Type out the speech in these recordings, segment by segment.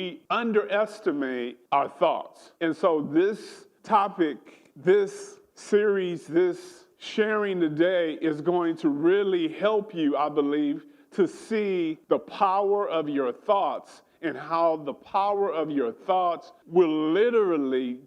we underestimate our thoughts. And so this topic, this series, this sharing today is going to really help you, I believe, to see the power of your thoughts and how the power of your thoughts will literally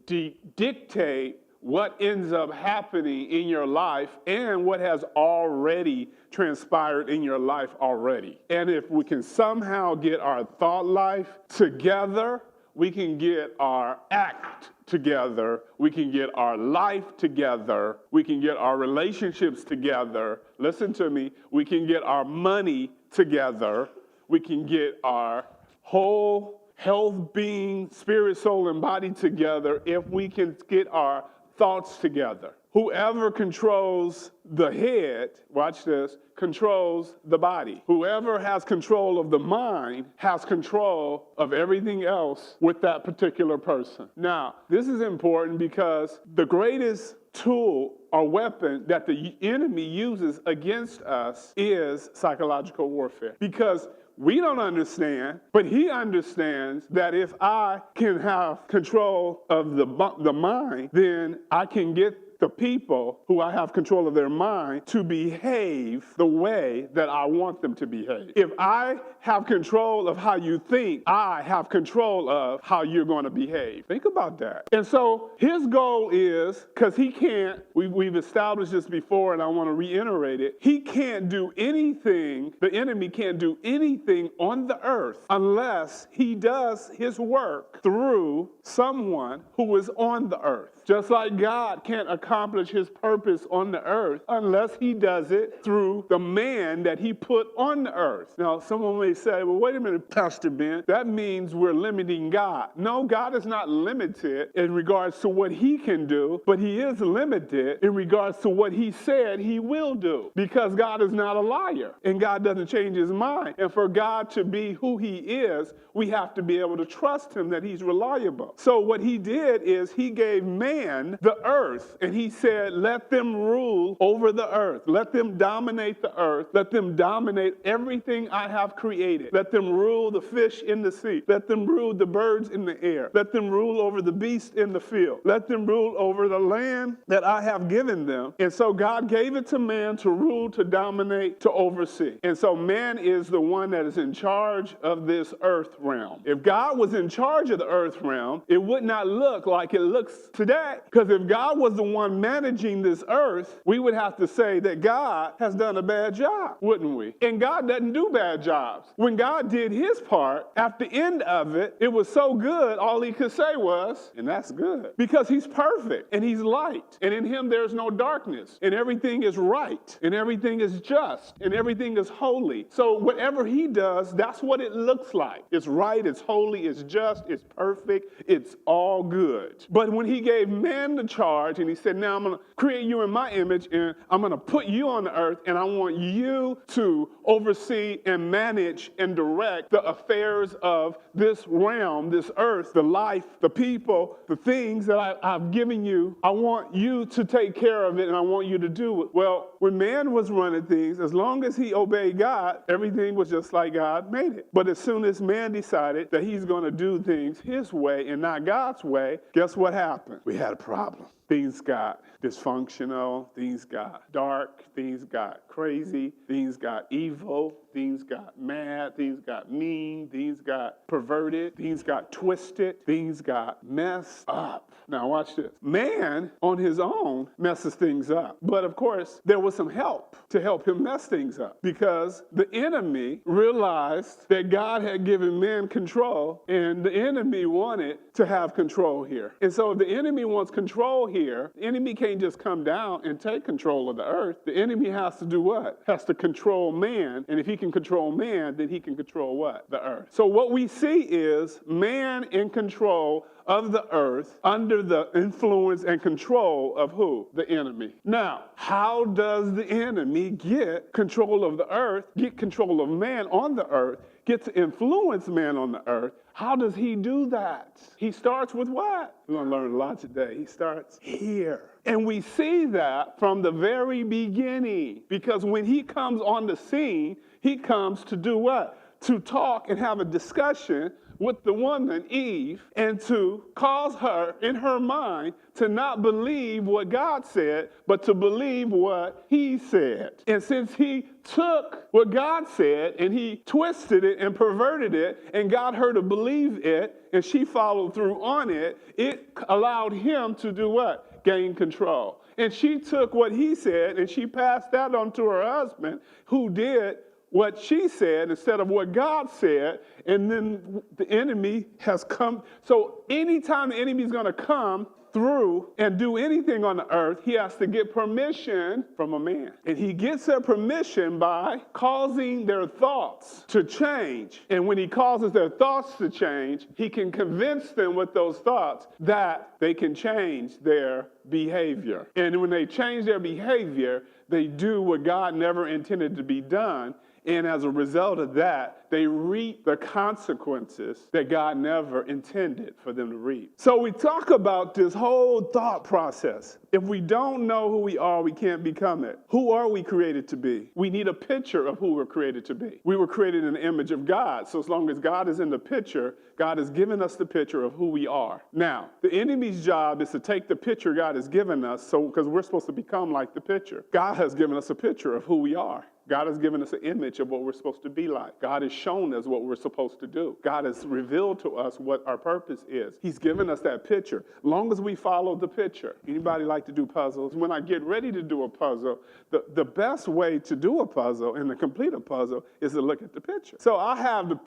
dictate what ends up happening in your life and what has already transpired in your life already. And if we can somehow get our thought life together, we can get our act together, we can get our life together, we can get our relationships together. Listen to me, we can get our money together, we can get our whole health, being, spirit, soul, and body together if we can get our thoughts together. Whoever controls the head, watch this, controls the body. Whoever has control of the mind has control of everything else with that particular person. Now, this is important because the greatest tool or weapon that the enemy uses against us is psychological warfare. Because we don't understand, but he understands that if I can have control of the mind, then I can get the people who I have control of their mind to behave the way that I want them to behave. If I have control of how you think, I have control of how you're going to behave. Think about that. And so his goal is, because he can't, we've established this before and I want to reiterate it, he can't do anything, the enemy can't do anything on the earth unless he does his work through someone who is on the earth. Just like God can't accomplish his purpose on the earth unless he does it through the man that he put on the earth. Now, someone may say, well, wait a minute, Pastor Ben, that means we're limiting God. No, God is not limited in regards to what he can do, but he is limited in regards to what he said he will do, because God is not a liar and God doesn't change his mind. And for God to be who he is, we have to be able to trust him that he's reliable. So what he did is he gave man the earth, and he said, let them rule over the earth. Let them dominate the earth. Let them dominate everything I have created. Let them rule the fish in the sea. Let them rule the birds in the air. Let them rule over the beasts in the field. Let them rule over the land that I have given them. And so God gave it to man to rule, to dominate, to oversee. And so man is the one that is in charge of this earth realm. If God was in charge of the earth realm, it would not look like it looks today. Because if God was the one managing this earth, we would have to say that God has done a bad job, wouldn't we? And God doesn't do bad jobs. When God did his part, at the end of it, it was so good, all he could say was, and that's good. Because he's perfect, and he's light, and in him there's no darkness, and everything is right, and everything is just, and everything is holy. So whatever he does, that's what it looks like. It's right, it's holy, it's just, it's perfect, it's all good. But when he gave man the charge, and he said, now I'm going to create you in my image, and I'm going to put you on the earth, and I want you to oversee and manage and direct the affairs of this realm, this earth, the life, the people, the things that I've given you. I want you to take care of it, and I want you to do it. Well, when man was running things, as long as he obeyed God, everything was just like God made it. But as soon as man decided that he's going to do things his way and not God's way, guess what happened? We had a problem. Things got dysfunctional, things got dark, things got crazy, things got evil, things got mad, things got mean, things got perverted, things got twisted, things got messed up. Now watch this. Man on his own messes things up. But of course, there was some help to help him mess things up, because the enemy realized that God had given man control, and the enemy wanted to have control here. And so if the enemy wants control here, the enemy can't just come down and take control of the earth. The enemy has to do what? Has to control man. And if he can control man, then he can control what? The earth. So what we see is man in control of the earth under the influence and control of who? The enemy. Now, how does the enemy get control of the earth, get control of man on the earth, get to influence man on the earth? How does he do that? He starts with what? We're going to learn a lot today. He starts here. And we see that from the very beginning, because when he comes on the scene, he comes to do what? To talk and have a discussion with the woman, Eve, and to cause her, in her mind, to not believe what God said, but to believe what he said. And since he took what God said and he twisted it and perverted it and got her to believe it, and she followed through on it, it allowed him to do what? Gain control. And she took what he said and she passed that on to her husband, who did what she said instead of what God said, and then the enemy has come. So anytime the enemy is going to come through and do anything on the earth, he has to get permission from a man. And he gets their permission by causing their thoughts to change. And when he causes their thoughts to change, he can convince them with those thoughts that they can change their behavior. And when they change their behavior, they do what God never intended to be done. And as a result of that, they reap the consequences that God never intended for them to reap. So we talk about this whole thought process. If we don't know who we are, we can't become it. Who are we created to be? We need a picture of who we're created to be. We were created in the image of God. So as long as God is in the picture, God has given us the picture of who we are. Now, the enemy's job is to take the picture God has given us, because we're supposed to become like the picture. God has given us a picture of who we are. God has given us an image of what we're supposed to be like. God has shown us what we're supposed to do. God has revealed to us what our purpose is. He's given us that picture. Long as we follow the picture. Anybody like to do puzzles? When I get ready to do a puzzle, the best way to do a puzzle and to complete a puzzle is to look at the picture. So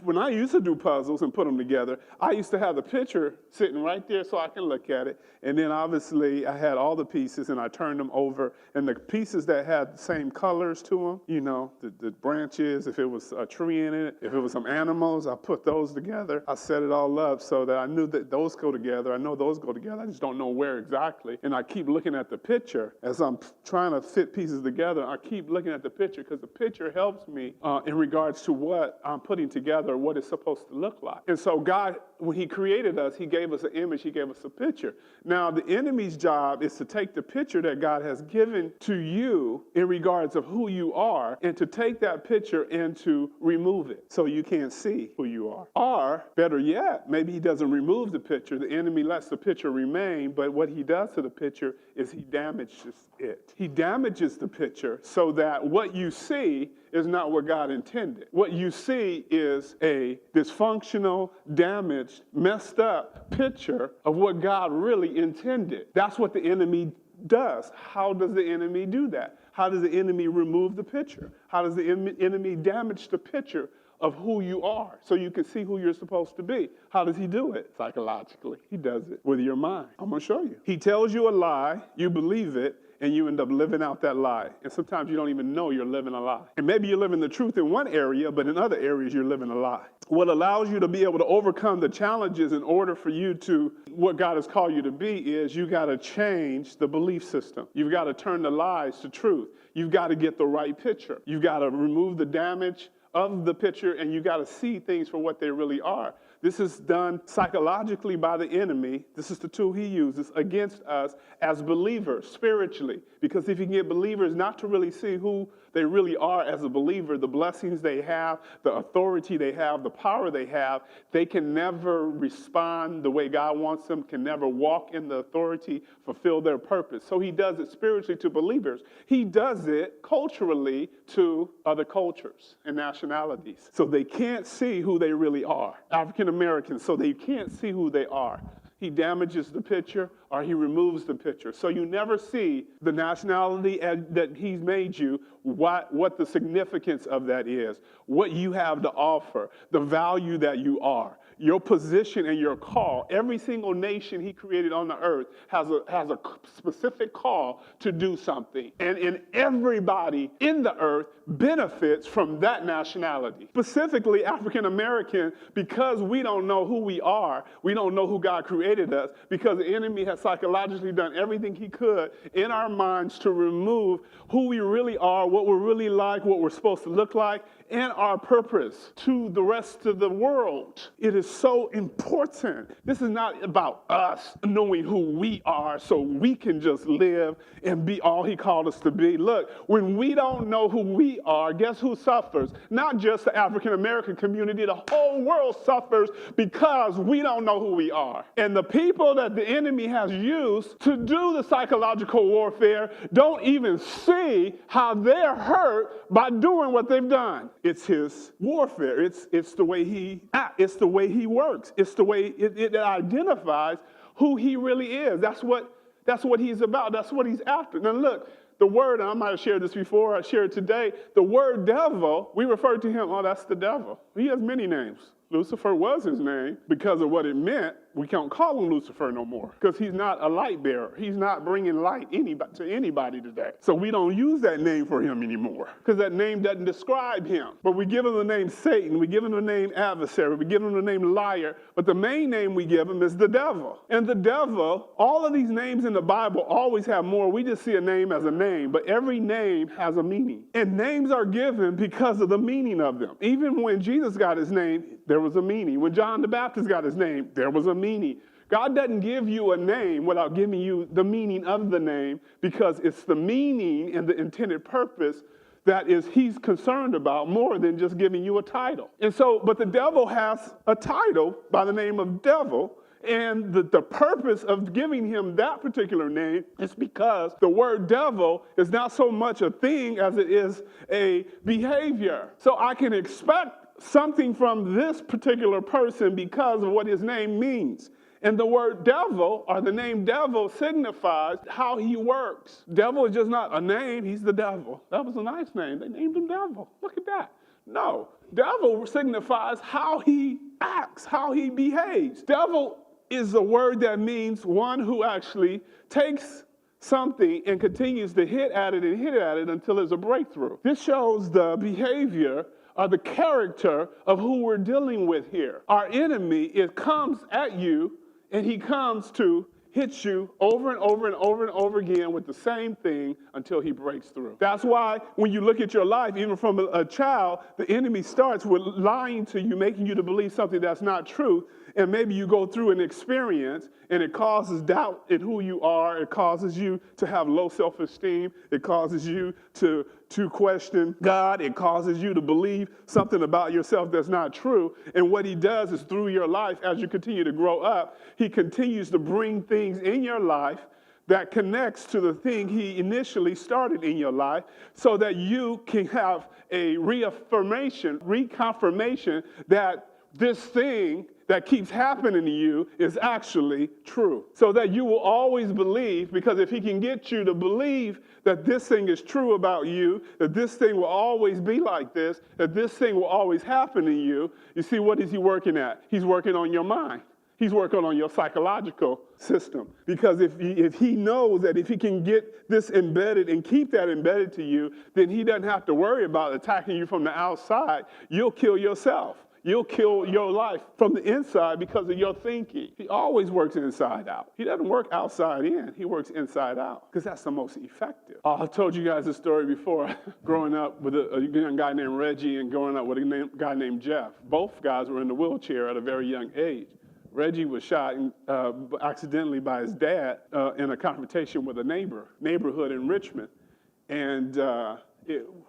when I used to do puzzles and put them together, I used to have the picture sitting right there so I can look at it. And then obviously I had all the pieces and I turned them over. And the pieces that had the same colors to them, the branches, if it was a tree in it, if it was some animals, I put those together. I set it all up so that I knew that those go together. I know those go together. I just don't know where exactly. And I keep looking at the picture as I'm trying to fit pieces together. I keep looking at the picture because the picture helps me in regards to what I'm putting together, what it's supposed to look like. And so God, when he created us, he gave us an image, he gave us a picture. Now, the enemy's job is to take the picture that God has given to you in regards of who you are, and to take that picture and to remove it so you can't see who you are. Or, better yet, maybe he doesn't remove the picture. The enemy lets the picture remain, but what he does to the picture is he damages it. He damages the picture so that what you see is not what God intended. What you see is a dysfunctional, damaged, messed up picture of what God really intended. That's what the enemy does. How does the enemy do that? How does the enemy remove the picture? How does the enemy damage the picture of who you are so you can see who you're supposed to be? How does he do it? Psychologically. He does it with your mind. I'm going to show you. He tells you a lie, you believe it, and you end up living out that lie. And sometimes you don't even know you're living a lie. And maybe you're living the truth in one area, but in other areas you're living a lie. What allows you to be able to overcome the challenges in order for you to, what God has called you to be, is you got to change the belief system. You've got to turn the lies to truth. You've got to get the right picture. You've got to remove the damage of the picture, and you got to see things for what they really are. This is done psychologically by the enemy. This is the tool he uses against us as believers, spiritually. Because if you can get believers not to really see who they really are as a believer, the blessings they have, the authority they have, the power they have, they can never respond the way God wants them, can never walk in the authority, fulfill their purpose. So he does it spiritually to believers. He does it culturally to other cultures and nationalities. So they can't see who they really are. African Americans, so they can't see who they are. He damages the picture or he removes the picture. So you never see the nationality that he's made you, what the significance of that is, what you have to offer, the value that you are, your position and your call. Every single nation he created on the earth has a specific call to do something. And everybody in the earth benefits from that nationality. Specifically African American, because we don't know who we are, we don't know who God created us, because the enemy has psychologically done everything he could in our minds to remove who we really are, what we're really like, what we're supposed to look like, and our purpose to the rest of the world. It is is so important. This is not about us knowing who we are so we can just live and be all he called us to be. Look, when we don't know who we are, guess who suffers? Not just the African American community, the whole world suffers because we don't know who we are. And the people that the enemy has used to do the psychological warfare don't even see how they're hurt by doing what they've done. It's his warfare. It's the way he acts. It's the way he works. It's the way it identifies who he really is. That's what he's about. That's what he's after. Now look, the word, and I might have shared this before, I shared it today, the word devil, we refer to him, oh, that's the devil. He has many names. Lucifer was his name because of what it meant. We can't call him Lucifer no more because he's not a light bearer. He's not bringing light to anybody today. So we don't use that name for him anymore because that name doesn't describe him. But we give him the name Satan. We give him the name adversary. We give him the name liar. But the main name we give him is the devil. And the devil, all of these names in the Bible always have more. We just see a name as a name, but every name has a meaning. And names are given because of the meaning of them. Even when Jesus got his name, there was a meaning. When John the Baptist got his name, there was a meaning. God doesn't give you a name without giving you the meaning of the name because it's the meaning and the intended purpose that is he's concerned about more than just giving you a title. And so, but the devil has a title by the name of devil. And the purpose of giving him that particular name is because the word devil is not so much a thing as it is a behavior. So I can expect something from this particular person because of what his name means. And the word devil, or the name devil, signifies how he works. Devil is just not a name, he's the devil. That was a nice name. They named him devil. Look at that. No, devil signifies how he acts, how he behaves. Devil is a word that means one who actually takes something and continues to hit at it and hit at it until there's a breakthrough. This shows the behavior or the character of who we're dealing with here. Our enemy, it comes at you and he comes to hit you over and over and over and over again with the same thing until he breaks through. That's why when you look at your life, even from a child, the enemy starts with lying to you, making you to believe something that's not true. And maybe you go through an experience and it causes doubt in who you are. It causes you to have low self-esteem. It causes you to question God. It causes you to believe something about yourself that's not true. And what he does is through your life, as you continue to grow up, he continues to bring things in your life that connects to the thing he initially started in your life so that you can have a reconfirmation that this thing that keeps happening to you is actually true. So that you will always believe, because if he can get you to believe that this thing is true about you, that this thing will always be like this, that this thing will always happen to you, you see, what is he working at? He's working on your mind. He's working on your psychological system. Because if he knows that if he can get this embedded and keep that embedded to you, then he doesn't have to worry about attacking you from the outside. You'll kill yourself. You'll kill your life from the inside because of your thinking. He always works inside out. He doesn't work outside in. He works inside out because that's the most effective. I've told you guys this story before. Growing up with a young guy named Reggie and growing up with a guy named Jeff. Both guys were in the wheelchair at a very young age. Reggie was shot accidentally by his dad in a confrontation with a neighborhood in Richmond. And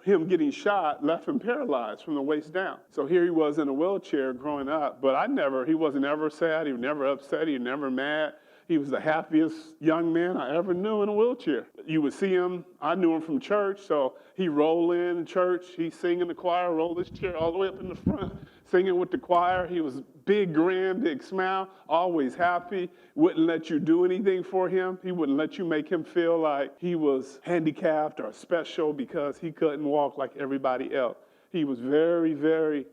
him getting shot left him paralyzed from the waist down. So here he was in a wheelchair growing up, but he wasn't ever sad, he was never upset, he was never mad. He was the happiest young man I ever knew in a wheelchair. You would see him, I knew him from church, so he'd roll in church, he'd sing in the choir, roll his chair all the way up in the front, singing with the choir. He was big grin, big smile, always happy, wouldn't let you do anything for him. He wouldn't let you make him feel like he was handicapped or special because he couldn't walk like everybody else. He was very, very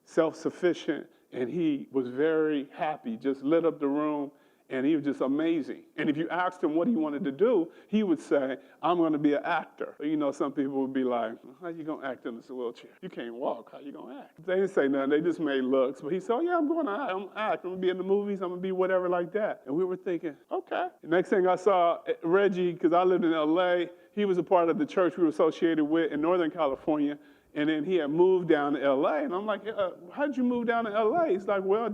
self-sufficient, and he was very happy, just lit up the room. And he was just amazing. And if you asked him what he wanted to do, he would say, I'm going to be an actor. You know, some people would be like, how you going to act in this wheelchair? You can't walk. How you going to act? They didn't say nothing. They just made looks. But he said, oh, yeah, I'm going to act. I'm going to be in the movies. I'm going to be whatever like that. And we were thinking, okay. The next thing I saw, Reggie, because I lived in L.A., he was a part of the church we were associated with in Northern California. And then he had moved down to L.A. And I'm like, how'd you move down to L.A.? He's like, well,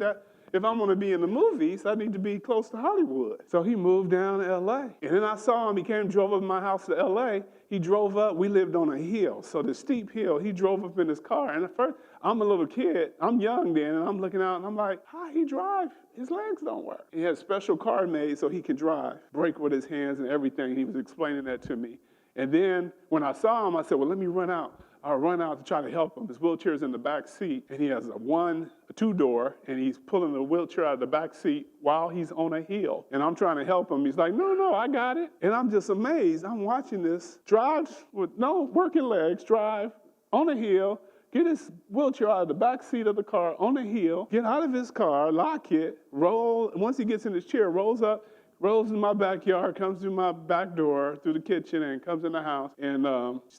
If I'm going to be in the movies, I need to be close to Hollywood. So he moved down to L.A. And then I saw him. He drove up my house to L.A. He drove up. We lived on a hill. So the steep hill, he drove up in his car. And at first, I'm a little kid. I'm young then. And I'm looking out and I'm like, how he drive? His legs don't work. He had a special car made so he could drive, brake with his hands and everything. He was explaining that to me. And then when I saw him, I said, well, let me run out. I'll run out to try to help him. His wheelchair's in the back seat, and he has a two-door, and he's pulling the wheelchair out of the back seat while he's on a hill. And I'm trying to help him. He's like, no, I got it. And I'm just amazed. I'm watching this, drive with no working legs, drive on a hill, get his wheelchair out of the back seat of the car on a hill, get out of his car, lock it, roll. Once he gets in his chair, rolls up, rolls in my backyard, comes through my back door, through the kitchen, and comes in the house, and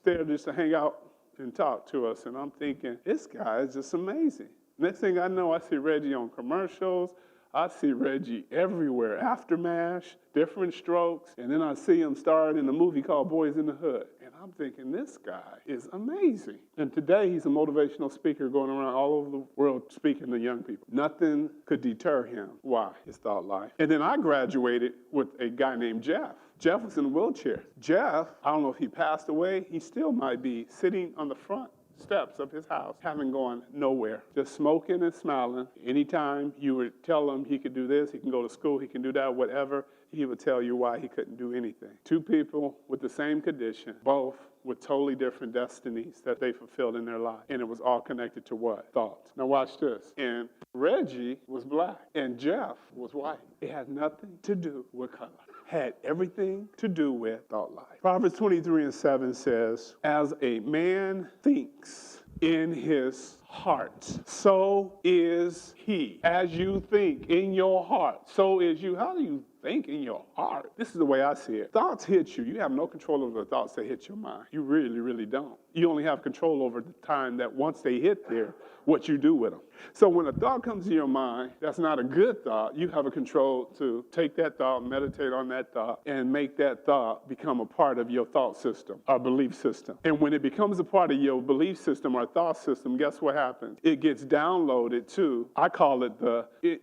there just to hang out and talk to us. And I'm thinking, this guy is just amazing. Next thing I know, I see Reggie on commercials. I see Reggie everywhere. Aftermath, Different Strokes. And then I see him starring in a movie called Boys in the Hood. And I'm thinking, this guy is amazing. And today he's a motivational speaker going around all over the world speaking to young people. Nothing could deter him. Why? His thought life. And then I graduated with a guy named Jeff. Jeff was in a wheelchair. Jeff, I don't know if he passed away. He still might be sitting on the front steps of his house, having gone nowhere, just smoking and smiling. Anytime you would tell him he could do this, he can go to school, he can do that, whatever, he would tell you why he couldn't do anything. Two people with the same condition, both with totally different destinies that they fulfilled in their life. And it was all connected to what? Thoughts. Now watch this. And Reggie was black and Jeff was white. It had nothing to do with color. Had everything to do with thought life. Proverbs 23:7 says, as a man thinks in his heart, so is he. As you think in your heart, so is you. How do you think in your heart? This is the way I see it. Thoughts hit you. You have no control over the thoughts that hit your mind. You really, really don't. You only have control over the time that once they hit there, what you do with them. So when a thought comes to your mind, that's not a good thought, you have a control to take that thought, meditate on that thought, and make that thought become a part of your thought system, or belief system. And when it becomes a part of your belief system or thought system, guess what happens? It gets downloaded to, I call it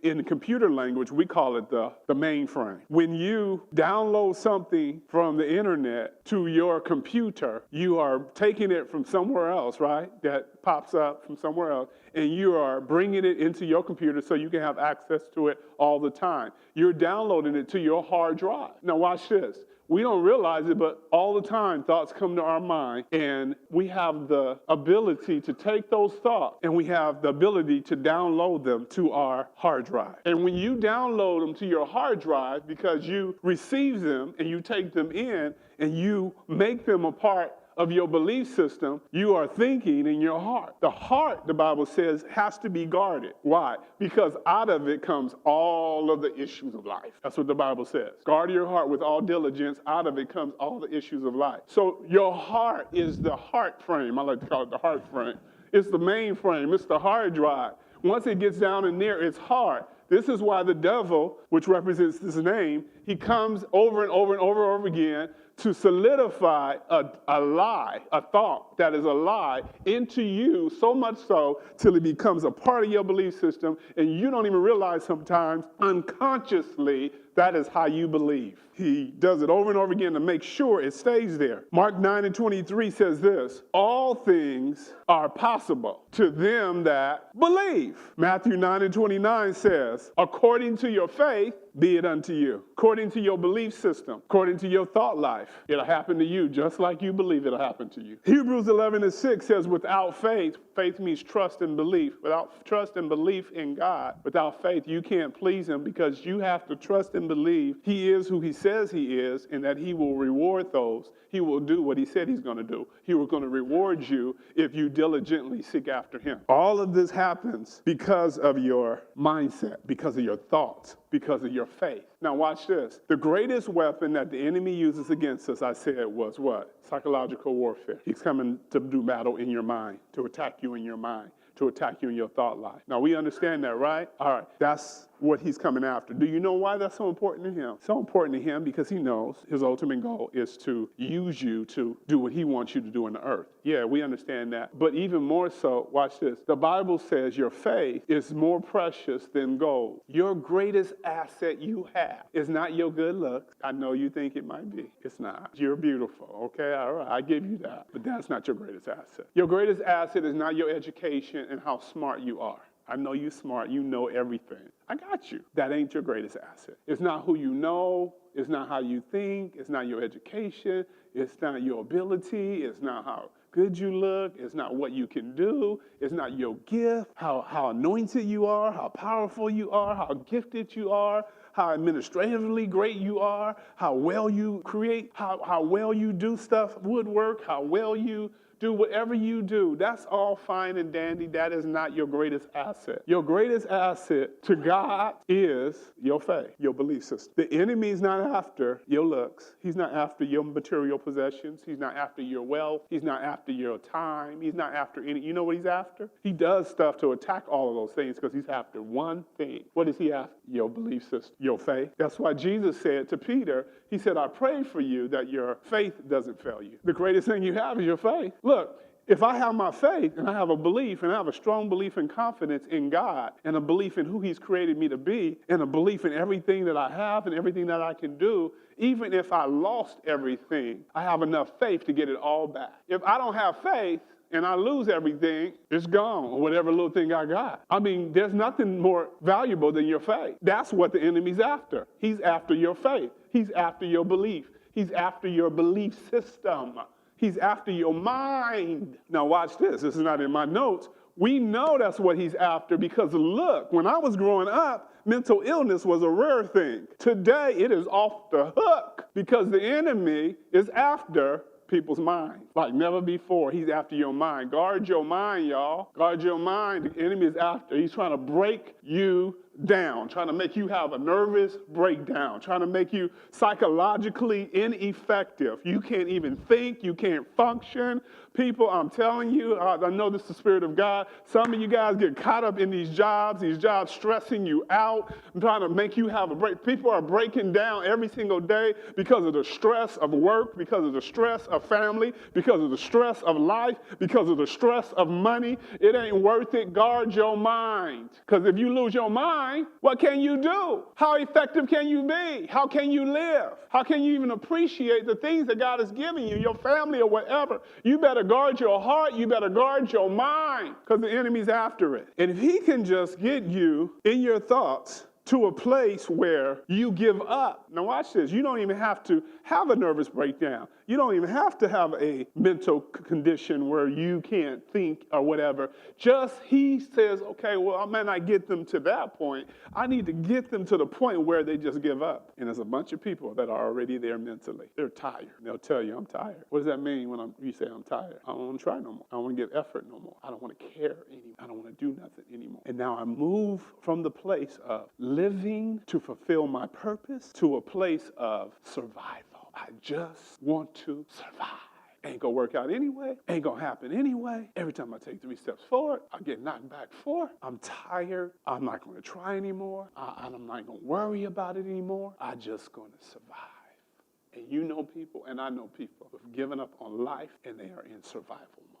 in computer language, we call it the mainframe. When you download something from the internet to your computer, you are taking it from somewhere else, right? That pops up from somewhere else, and you are bringing it into your computer so you can have access to it all the time. You're downloading it to your hard drive. Now watch this. We don't realize it, but all the time thoughts come to our mind, and we have the ability to take those thoughts and we have the ability to download them to our hard drive. And when you download them to your hard drive, because you receive them and you take them in and you make them a part of your belief system, you are thinking in your heart. The heart, the Bible says, has to be guarded. Why? Because out of it comes all of the issues of life. That's what the Bible says. Guard your heart with all diligence. Out of it comes all the issues of life. So your heart is the heart frame. I like to call it the heart frame. It's the main frame. It's the hard drive. Once it gets down in there, it's hard. This is why the devil, which represents this name, he comes over and over and over and over again to solidify a lie, a thought that is a lie into you, so much so till it becomes a part of your belief system, and you don't even realize sometimes unconsciously that is how you believe. He does it over and over again to make sure it stays there. Mark 9:23 says this, all things are possible to them that believe. Matthew 9:29 says, according to your faith, be it unto you. According to your belief system, according to your thought life, it'll happen to you just like you believe it'll happen to you. Hebrews 11:6 says, without faith, faith means trust and belief. Without trust and belief in God, without faith, you can't please him, because you have to trust and believe he is who he says he is, and that he will reward those. He will do what he said he's going to do. He was going to reward you if you diligently seek after him. All of this happens because of your mindset, because of your thoughts, because of your faith. Now watch this. The greatest weapon that the enemy uses against us, I said, was what? Psychological warfare. He's coming to do battle in your mind, to attack you in your mind, to attack you in your thought life. Now we understand that, right? All right. That's what he's coming after. Do you know why that's so important to him? So important to him because he knows his ultimate goal is to use you to do what he wants you to do on the earth. Yeah, we understand that. But even more so, watch this. The Bible says your faith is more precious than gold. Your greatest asset you have is not your good looks. I know you think it might be. It's not. You're beautiful, okay? All right, I give you that. But that's not your greatest asset. Your greatest asset is not your education and how smart you are. I know you're smart. You know everything. I got you. That ain't your greatest asset. It's not who you know. It's not how you think. It's not your education. It's not your ability. It's not how good you look. It's not what you can do. It's not your gift, how anointed you are, how powerful you are, how gifted you are, how administratively great you are, how well you create, how well you do stuff, woodwork, how well you do whatever you do. That's all fine and dandy. That is not your greatest asset. Your greatest asset to God is your faith, your belief system. The enemy is not after your looks. He's not after your material possessions. He's not after your wealth. He's not after your time. He's not after any. You know what he's after? He does stuff to attack all of those things because he's after one thing. What is he after? Your belief system, your faith. That's why Jesus said to Peter, he said, I pray for you that your faith doesn't fail you. The greatest thing you have is your faith. Look, if I have my faith and I have a belief and I have a strong belief and confidence in God and a belief in who he's created me to be and a belief in everything that I have and everything that I can do, even if I lost everything, I have enough faith to get it all back. If I don't have faith, and I lose everything, it's gone, or whatever little thing I got. I mean, there's nothing more valuable than your faith. That's what the enemy's after. He's after your faith. He's after your belief. He's after your belief system. He's after your mind. Now watch this. This is not in my notes. We know that's what he's after because look, when I was growing up, mental illness was a rare thing. Today, it is off the hook because the enemy is after people's mind like never before. He's after your mind. Guard your mind, y'all. Guard your mind. The enemy is after. He's trying to break you down, trying to make you have a nervous breakdown, trying to make you psychologically ineffective. You can't even think. You can't function. People, I'm telling you, I know this is the Spirit of God. Some of you guys get caught up in these jobs stressing you out, trying to make you have a break. People are breaking down every single day because of the stress of work, because of the stress of family, because of the stress of life, because of the stress of money. It ain't worth it. Guard your mind. Because if you lose your mind, what can you do? How effective can you be? How can you live? How can you even appreciate the things that God has given you, your family or whatever? You better guard your heart. You better guard your mind because the enemy's after it. And if he can just get you in your thoughts to a place where you give up. Now watch this. You don't even have to have a nervous breakdown. You don't even have to have a mental condition where you can't think or whatever. Just he says, okay, well, I may not get them to that point. I need to get them to the point where they just give up. And there's a bunch of people that are already there mentally. They're tired. They'll tell you, I'm tired. What does that mean when you say I'm tired? I don't want to try no more. I don't want to give effort no more. I don't want to care anymore. I don't want to do nothing anymore. And now I move from the place of living to fulfill my purpose to a place of survival. I just want to survive. Ain't gonna work out anyway. Ain't gonna happen anyway. Every time I take 3 steps forward, I get knocked back 4. I'm tired. I'm not gonna try anymore. I'm not gonna worry about it anymore. I'm just gonna survive. And you know people, and I know people who've given up on life and they are in survival mode.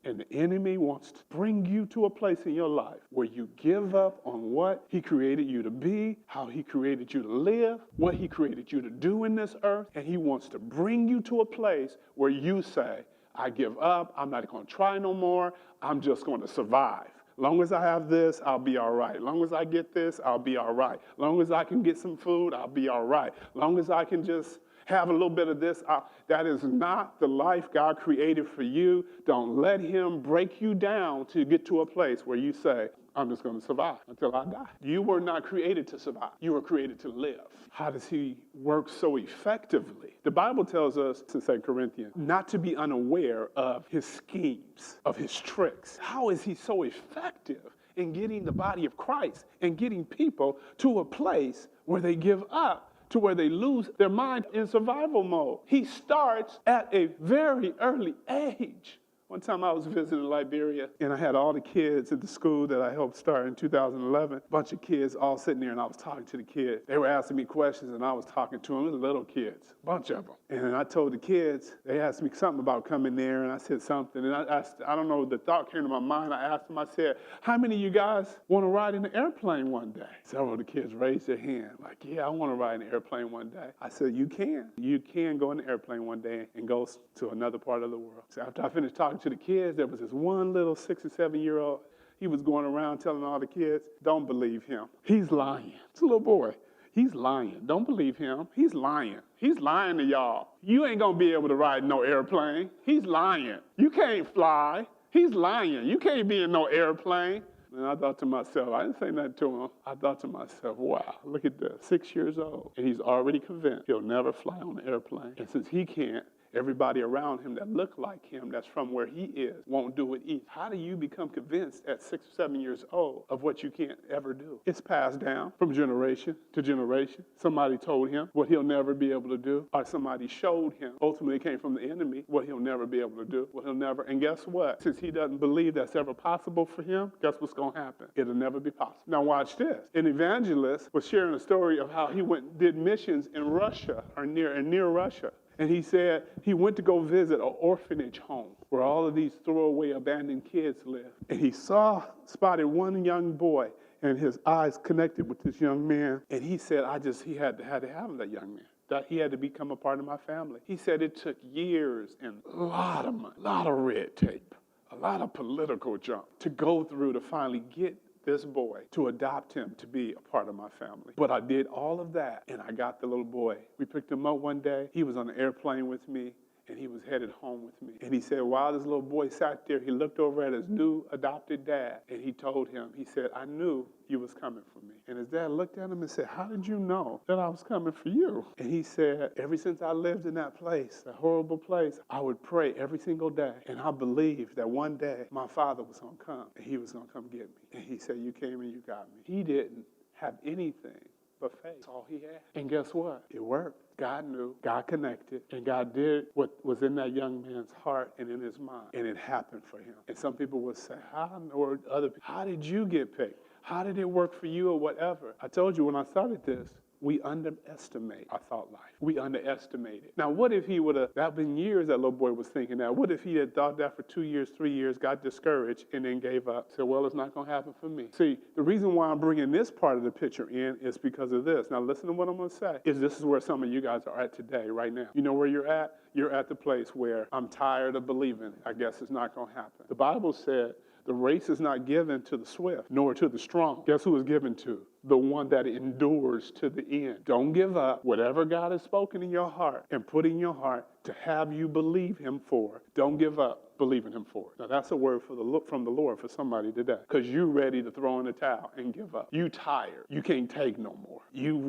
And the enemy wants to bring you to a place in your life where you give up on what he created you to be, how he created you to live, what he created you to do in this earth. And he wants to bring you to a place where you say, I give up. I'm not going to try no more. I'm just going to survive. Long as I have this, I'll be all right. Long as I get this, I'll be all right. Long as I can get some food, I'll be all right. Long as I can just have a little bit of this. That is not the life God created for you. Don't let him break you down to get to a place where you say, I'm just going to survive until I die. You were not created to survive. You were created to live. How does he work so effectively? The Bible tells us in 2 Corinthians not to be unaware of his schemes, of his tricks. How is he so effective in getting the body of Christ and getting people to a place where they give up, to where they lose their mind in survival mode? He starts at a very early age. One time I was visiting Liberia, and I had all the kids at the school that I helped start in 2011. A bunch of kids all sitting there, and I was talking to the kids. They were asking me questions, and I was talking to them. It was little kids, a bunch of them. And I told the kids, they asked me something about coming there, and I said something. And I don't know, the thought came to my mind. I asked them, I said, how many of you guys want to ride in an airplane one day? Several of the kids raised their hand, like, yeah, I want to ride in an airplane one day. I said, you can. You can go in the airplane one day and go to another part of the world. So after I finished talking to the kids, there was this one little 6 or 7 year old. He was going around telling all the kids, don't believe him. He's lying. It's a little boy. He's lying. Don't believe him. He's lying. He's lying to y'all. You ain't going to be able to ride no airplane. He's lying. You can't fly. He's lying. You can't be in no airplane. And I thought to myself, I didn't say nothing to him. I thought to myself, wow, look at this. 6 years old. And he's already convinced he'll never fly on an airplane. And since he can't, everybody around him that look like him, that's from where he is, won't do it either. How do you become convinced at 6 or 7 years old of what you can't ever do? It's passed down from generation to generation. Somebody told him what he'll never be able to do, or somebody showed him, ultimately it came from the enemy, what he'll never be able to do, what he'll never, and guess what? Since he doesn't believe that's ever possible for him, guess what's going to happen? It'll never be possible. Now watch this. An evangelist was sharing a story of how he did missions in Russia, or near Russia. And he said he went to go visit an orphanage home where all of these throwaway abandoned kids live. And he spotted one young boy, and his eyes connected with this young man. And he said, he had to have that young man. That he had to become a part of my family. He said it took years and a lot of money, a lot of red tape, a lot of political junk to go through to finally get this boy, to adopt him to be a part of my family. But I did all of that, and I got the little boy. We picked him up one day. He was on an airplane with me, and he was headed home with me. And he said, while this little boy sat there, he looked over at his new adopted dad, and he told him, he said, I knew you was coming for me. And his dad looked at him and said, how did you know that I was coming for you? And he said, ever since I lived in that place, that horrible place, I would pray every single day. And I believed that one day my father was going to come, and he was going to come get me. And he said, you came and you got me. He didn't have anything but faith. That's all he had. And guess what? It worked. God knew, God connected, and God did what was in that young man's heart and in his mind, and it happened for him. And some people would say, how did you get picked? How did it work for you or whatever? I told you when I started this, we underestimate our thought life. We underestimate it. Now, what if he would have, that been years that little boy was thinking that. What if he had thought that for 2 years, 3 years, got discouraged, and then gave up? Said, well, it's not going to happen for me. See, the reason why I'm bringing this part of the picture in is because of this. Now, listen to what I'm going to say. This is where some of you guys are at today, right now. You know where you're at? You're at the place where I'm tired of believing. I guess it's not going to happen. The Bible said, the race is not given to the swift, nor to the strong. Guess who is given to? The one that endures to the end. Don't give up. Whatever God has spoken in your heart and put in your heart to have you believe him for, don't give up believing him for. Now that's a word from the Lord for somebody today. Because you're ready to throw in the towel and give up. You tired. You can't take no more.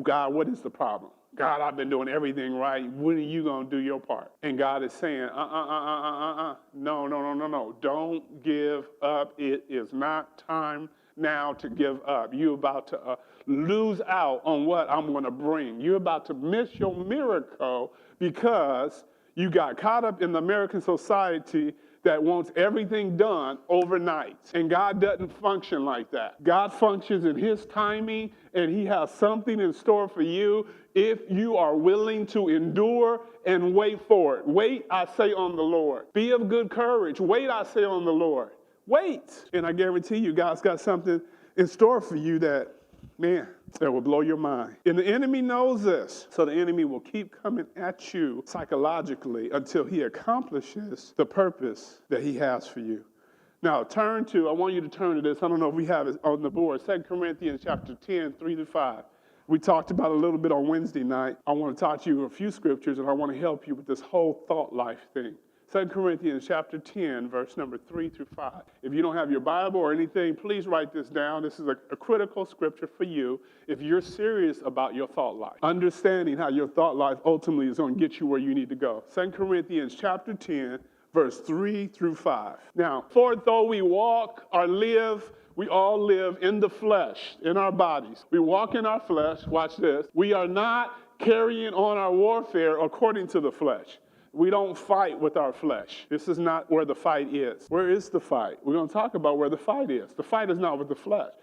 God, what is the problem? God, I've been doing everything right. When are you going to do your part? And God is saying, no. Don't give up. It is not time now to give up. You're about to lose out on what I'm going to bring. You're about to miss your miracle because you got caught up in the American society that wants everything done overnight. And God doesn't function like that. God functions in his timing, and he has something in store for you if you are willing to endure and wait for it. Wait, I say, on the Lord. Be of good courage. Wait, I say, on the Lord. Wait. And I guarantee you, God's got something in store for you that will blow your mind. And the enemy knows this. So the enemy will keep coming at you psychologically until he accomplishes the purpose that he has for you. Now, I want you to turn to this. I don't know if we have it on the board. 2 Corinthians chapter 10, 3-5. We talked about it a little bit on Wednesday night. I want to talk to you a few scriptures, and I want to help you with this whole thought life thing. 2 Corinthians chapter 10, verse number 3-5. If you don't have your Bible or anything, please write this down. This is a critical scripture for you if you're serious about your thought life. Understanding how your thought life ultimately is going to get you where you need to go. 2 Corinthians chapter 10, verse 3-5. Now, for though we walk or live, we all live in the flesh, in our bodies. We walk in our flesh. Watch this. We are not carrying on our warfare according to the flesh. We don't fight with our flesh. This is not where the fight is. Where is the fight? We're going to talk about where the fight is. The fight is not with the flesh.